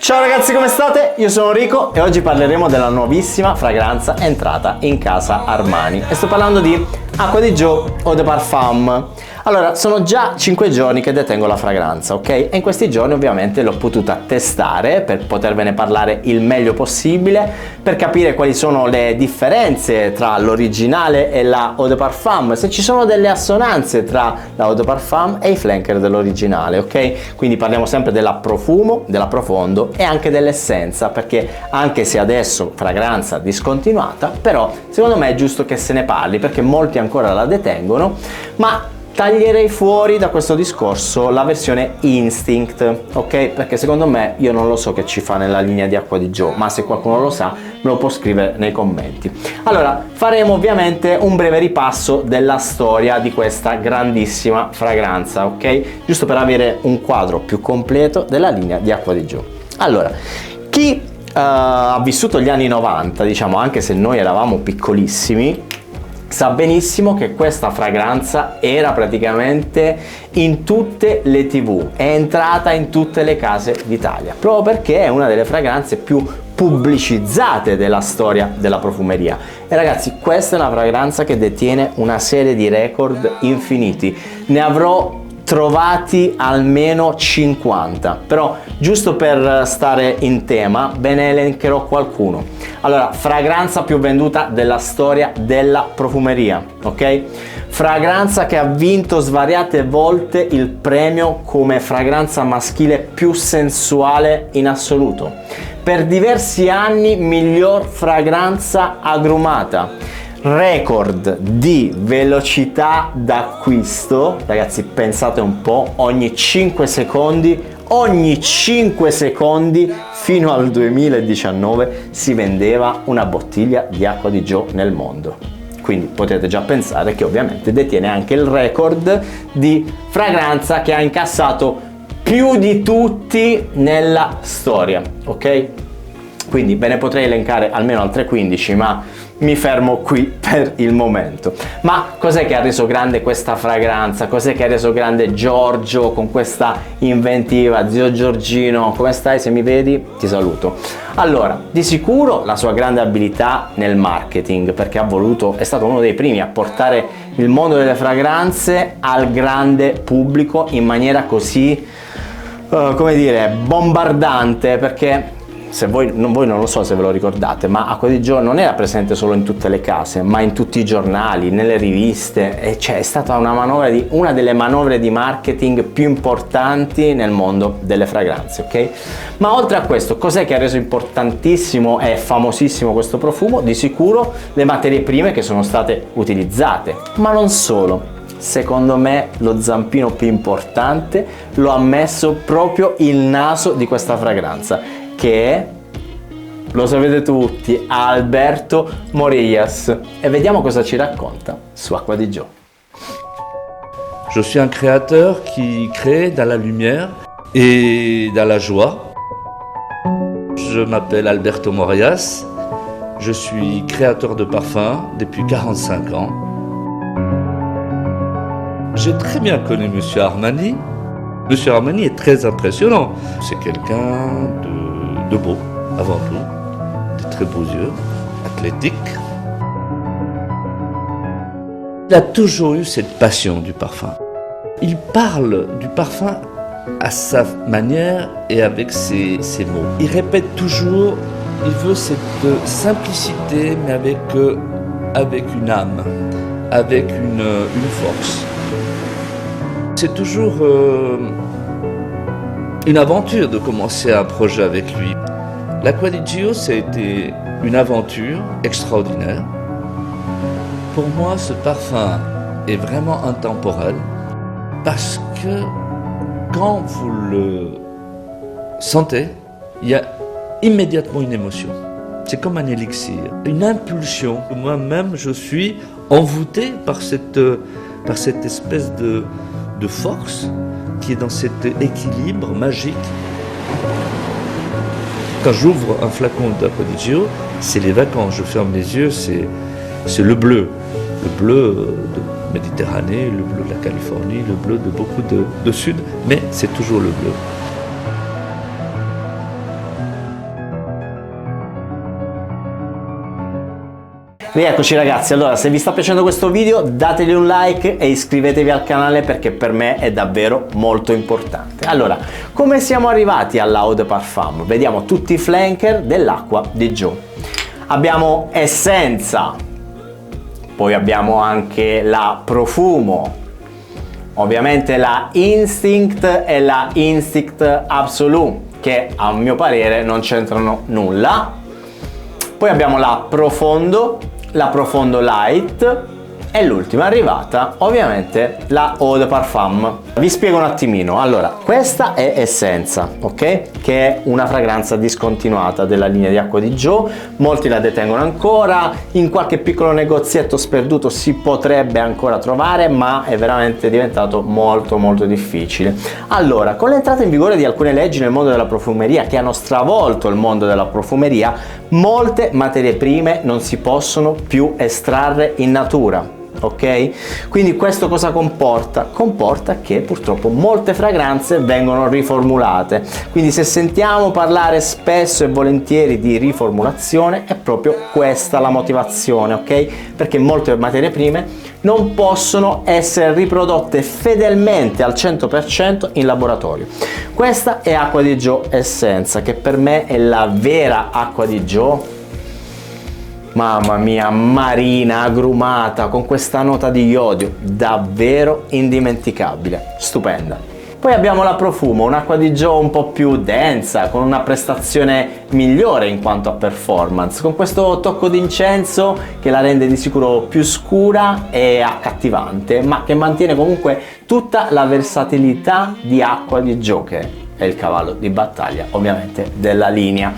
Ciao ragazzi, come state? Io sono Rico e oggi parleremo della nuovissima fragranza entrata in casa Armani e sto parlando di Acqua di Gio Eau de Parfum. Allora, sono già 5 giorni che detengo la fragranza, ok? E in questi giorni ovviamente l'ho potuta testare per potervene parlare il meglio possibile, per capire quali sono le differenze tra l'originale e la Eau de Parfum, se ci sono delle assonanze tra la Eau de Parfum e i flanker dell'originale, ok? Quindi parliamo sempre della profumo, della profondo e anche dell'essenza, perché anche se adesso fragranza discontinuata, però secondo me è giusto che se ne parli perché molti ancora la detengono, ma taglierei fuori da questo discorso la versione Instinct, ok? Perché secondo me, io non lo so che ci fa nella linea di Acqua di Gio, ma se qualcuno lo sa me lo può scrivere nei commenti. Allora, faremo ovviamente un breve ripasso della storia di questa grandissima fragranza, ok? Giusto per avere un quadro più completo della linea di Acqua di Gio. Allora, chi ha vissuto gli anni 90, diciamo, anche se noi eravamo piccolissimi, sa benissimo che questa fragranza era praticamente in tutte le TV, è entrata in tutte le case d'Italia, proprio perché è una delle fragranze più pubblicizzate della storia della profumeria. E ragazzi, questa è una fragranza che detiene una serie di record infiniti, ne avrò trovati almeno 50, però giusto per stare in tema ve ne elencherò qualcuno. Allora, fragranza più venduta della storia della profumeria, ok? Fragranza che ha vinto svariate volte il premio come fragranza maschile più sensuale in assoluto. Per diversi anni miglior fragranza agrumata. Record di velocità d'acquisto, ragazzi, pensate un po', ogni 5 secondi fino al 2019 si vendeva una bottiglia di Acqua di Gio nel mondo. Quindi potete già pensare che ovviamente detiene anche il record di fragranza che ha incassato più di tutti nella storia, ok? Quindi ve ne potrei elencare almeno altre 15, ma mi fermo qui per il momento. Ma cos'è che ha reso grande questa fragranza? Cos'è che ha reso grande Giorgio con questa inventiva? Zio Giorgino, come stai? Se mi vedi, ti saluto. Allora, di sicuro la sua grande abilità nel marketing, perché è stato uno dei primi a portare il mondo delle fragranze al grande pubblico in maniera così, come dire, bombardante, perché voi non lo so se ve lo ricordate, ma Acqua di Gio non era presente solo in tutte le case, ma in tutti i giornali, nelle riviste, e cioè è stata una delle manovre di marketing più importanti nel mondo delle fragranze, ok? Ma oltre a questo, cos'è che ha reso importantissimo e famosissimo questo profumo? Di sicuro le materie prime che sono state utilizzate, ma non solo. Secondo me lo zampino più importante lo ha messo proprio il naso di questa fragranza, che è, lo sapete tutti, Alberto Morillas. E vediamo cosa ci racconta su Acqua di Gio. Je suis un créateur qui crée dans la lumière et dans la joie. Je m'appelle Alberto Morillas. Je suis créateur de parfums depuis 45 ans. J'ai très bien connu Monsieur Armani. Monsieur Armani est très impressionnant. C'est quelqu'un de beau, avant tout, de très beaux yeux, athlétique. Il a toujours eu cette passion du parfum. Il parle du parfum à sa manière et avec ses mots. Il répète toujours, il veut cette simplicité, mais avec une âme, avec une force. C'est toujours une aventure de commencer un projet avec lui. L'Acqua di Gio, ça a été une aventure extraordinaire. Pour moi, ce parfum est vraiment intemporel parce que quand vous le sentez, il y a immédiatement une émotion. C'est comme un élixir, une impulsion. Moi-même, je suis envoûté par cette espèce de force qui est dans cet équilibre magique. Quand j'ouvre un flacon d'Acqua di Gio, c'est les vacances. Je ferme les yeux, c'est le bleu de Méditerranée, le bleu de la Californie, le bleu de beaucoup de sud, mais c'est toujours le bleu. Rieccoci ragazzi, allora se vi sta piacendo questo video dategli un like e iscrivetevi al canale perché per me è davvero molto importante. Allora, come siamo arrivati alla Eau de Parfum? Vediamo tutti i flanker dell'acqua di Joe. Abbiamo essenza, poi abbiamo anche la profumo, ovviamente la Instinct e la Instinct Absolute, che a mio parere non c'entrano nulla. Poi abbiamo la Profondo Light e l'ultima arrivata ovviamente la Eau de Parfum. Vi spiego un attimino. Allora, questa è Essenza, ok? Che è una fragranza discontinuata della linea di acqua di Joe. Molti la detengono ancora, in qualche piccolo negozietto sperduto si potrebbe ancora trovare, ma è veramente diventato molto difficile. Allora, con l'entrata in vigore di alcune leggi nel mondo della profumeria che hanno stravolto il mondo della profumeria, molte materie prime non si possono più estrarre in natura. Ok? Quindi questo cosa comporta? Comporta che purtroppo molte fragranze vengono riformulate. Quindi se sentiamo parlare spesso e volentieri di riformulazione è proprio questa la motivazione, ok? Perché molte materie prime non possono essere riprodotte fedelmente al 100% in laboratorio. Questa è acqua di Joe Essenza, che per me è la vera acqua di Joe. Mamma mia, marina, agrumata, con questa nota di iodio, davvero indimenticabile, stupenda. Poi abbiamo la Profumo, un'acqua di Joe un po' più densa, con una prestazione migliore in quanto a performance, con questo tocco d'incenso che la rende di sicuro più scura e accattivante, ma che mantiene comunque tutta la versatilità di acqua di Joe, che è il cavallo di battaglia ovviamente della linea.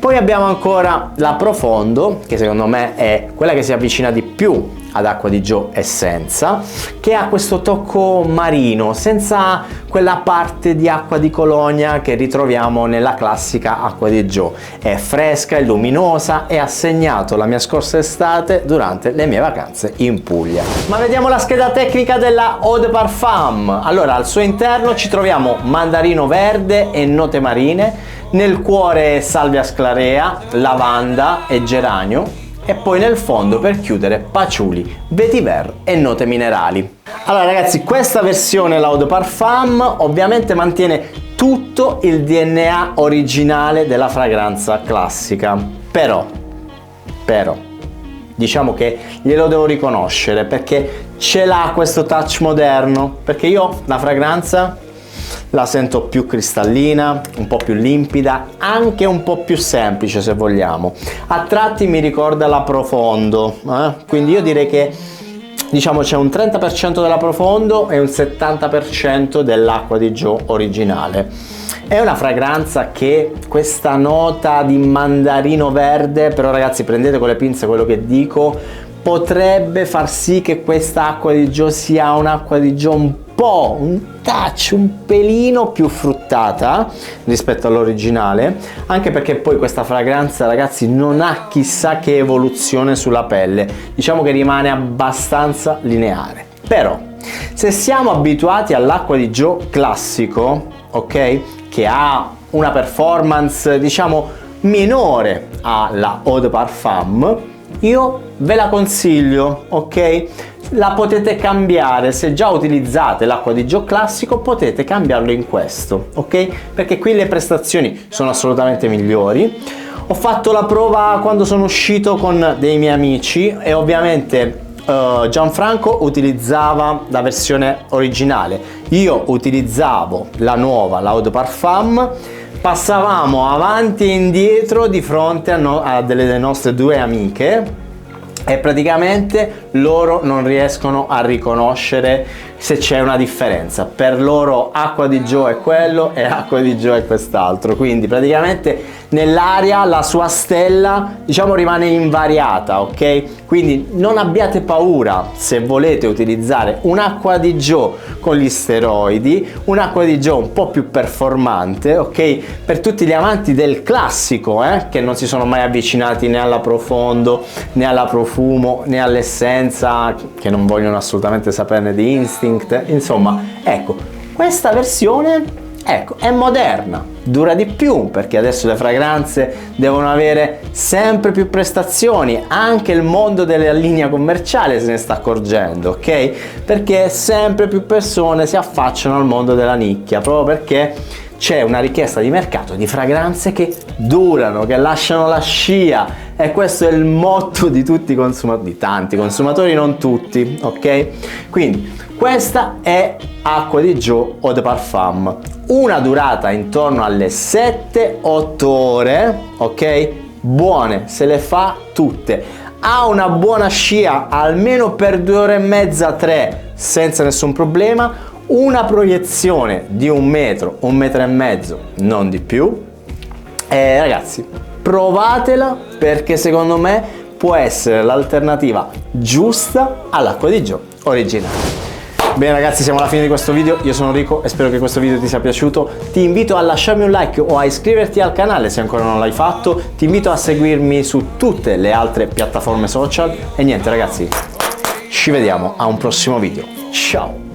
Poi abbiamo ancora la Profondo, che secondo me è quella che si avvicina di più ad acqua di Joe Essenza, che ha questo tocco marino senza quella parte di acqua di Colonia che ritroviamo nella classica acqua di Joe. È fresca, è luminosa e ha segnato la mia scorsa estate durante le mie vacanze in Puglia. Ma vediamo la scheda tecnica della Eau de Parfum. Allora, al suo interno ci troviamo mandarino verde e note marine, nel cuore salvia sclarea, lavanda e geranio, e poi nel fondo per chiudere patchouli, vetiver e note minerali. Allora ragazzi, questa versione l'Eau de Parfum ovviamente mantiene tutto il DNA originale della fragranza classica, però diciamo che glielo devo riconoscere perché ce l'ha questo touch moderno, perché io la fragranza la sento più cristallina, un po' più limpida, anche un po' più semplice se vogliamo. A tratti mi ricorda la Profondo, quindi io direi che diciamo c'è un 30% della Profondo e un 70% dell'acqua di Joe originale. È una fragranza che questa nota di mandarino verde, però ragazzi prendete con le pinze quello che dico, potrebbe far sì che questa acqua di Joe sia un'acqua di Joe un touch, un pelino più fruttata rispetto all'originale, anche perché poi questa fragranza ragazzi non ha chissà che evoluzione sulla pelle, diciamo che rimane abbastanza lineare. Però se siamo abituati all'acqua di Joe classico, ok, che ha una performance diciamo minore alla Eau de Parfum, io ve la consiglio, ok? La potete cambiare, se già utilizzate l'acqua di Joe classico potete cambiarlo in questo, ok? Perché qui le prestazioni sono assolutamente migliori. Ho fatto la prova quando sono uscito con dei miei amici e ovviamente Gianfranco utilizzava la versione originale, io utilizzavo la nuova, la Eau de Parfum. Passavamo avanti e indietro di fronte a delle nostre due amiche e praticamente loro non riescono a riconoscere se c'è una differenza. Per loro acqua di Joe è quello e acqua di Joe è quest'altro, quindi praticamente nell'aria la sua stella diciamo rimane invariata, ok? Quindi non abbiate paura se volete utilizzare un'acqua di Joe con gli steroidi, un'acqua di Joe un po' più performante, ok? Per tutti gli amanti del classico, che non si sono mai avvicinati né alla Profondo né alla Profumo né all'Essenza, che non vogliono assolutamente saperne di Instinct, insomma, ecco, questa versione ecco, è moderna, dura di più perché adesso le fragranze devono avere sempre più prestazioni, anche il mondo della linea commerciale se ne sta accorgendo, ok? Perché sempre più persone si affacciano al mondo della nicchia, proprio perché c'è una richiesta di mercato di fragranze che durano, che lasciano la scia, e questo è il motto di tutti i consumatori, di tanti consumatori, non tutti, ok? Quindi questa è Acqua di Gio Eau de Parfum, una durata intorno alle 7-8 ore, ok? Buone, se le fa tutte, ha una buona scia almeno per 2 ore e mezza, 3, senza nessun problema, una proiezione di 1 metro, 1 metro e mezzo, non di più. Ragazzi, provatela perché secondo me può essere l'alternativa giusta all'Acqua di Gio originale. Bene ragazzi, siamo alla fine di questo video, io sono Rico e spero che questo video ti sia piaciuto. Ti invito a lasciarmi un like o a iscriverti al canale se ancora non l'hai fatto. Ti invito a seguirmi su tutte le altre piattaforme social e niente ragazzi, ci vediamo a un prossimo video. Ciao!